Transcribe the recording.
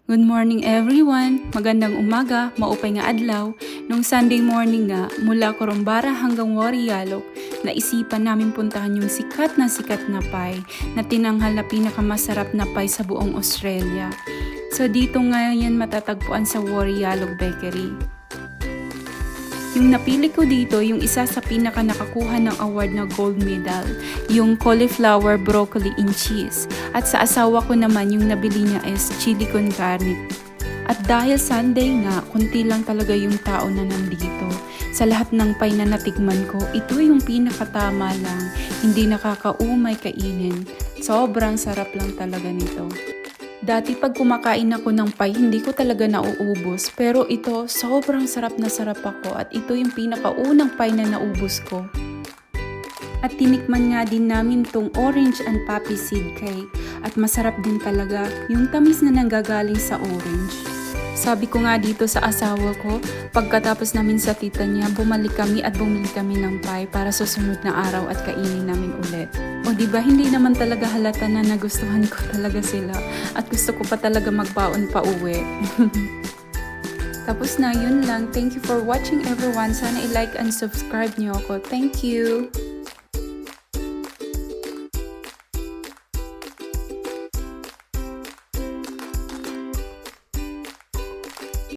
Good morning everyone! Magandang umaga, maupay nga adlaw. Nung Sunday morning nga, mula Corumbara hanggang Warrialok, naisipan namin puntahan yung sikat na pie na tinanghal na pinakamasarap na pie sa buong Australia. So dito ngayon matatagpuan sa Warrialok Bakery. Yung napili ko dito, yung isa sa pinaka nakakuha ng award na gold medal, yung cauliflower, broccoli, and cheese. At sa asawa ko naman, yung nabili niya is chili con carne. At dahil Sunday nga, kunti lang talaga yung tao na nandito. Sa lahat ng pie na natikman ko, ito yung pinakatama lang, hindi nakakaumay kainin. Sobrang sarap lang talaga nito. Dati pag kumakain ako ng pie, hindi ko talaga nauubos. Pero ito, sobrang sarap na sarap ako at ito yung pinakaunang pie na naubos ko. At tinikman nga din namin tong orange and poppy seed cake. At masarap din talaga yung tamis na nanggagaling sa orange. Sabi ko nga dito sa asawa ko, pagkatapos namin sa tita niya, bumalik kami at bumili kami ng pie para sa sunod na araw at kainin namin ulit. O diba, hindi naman talaga halata na nagustuhan ko talaga sila at gusto ko pa talaga magbaon pa uwi. Tapos na, yun lang. Thank you for watching everyone. Sana i-like and subscribe niyo ako. Thank you!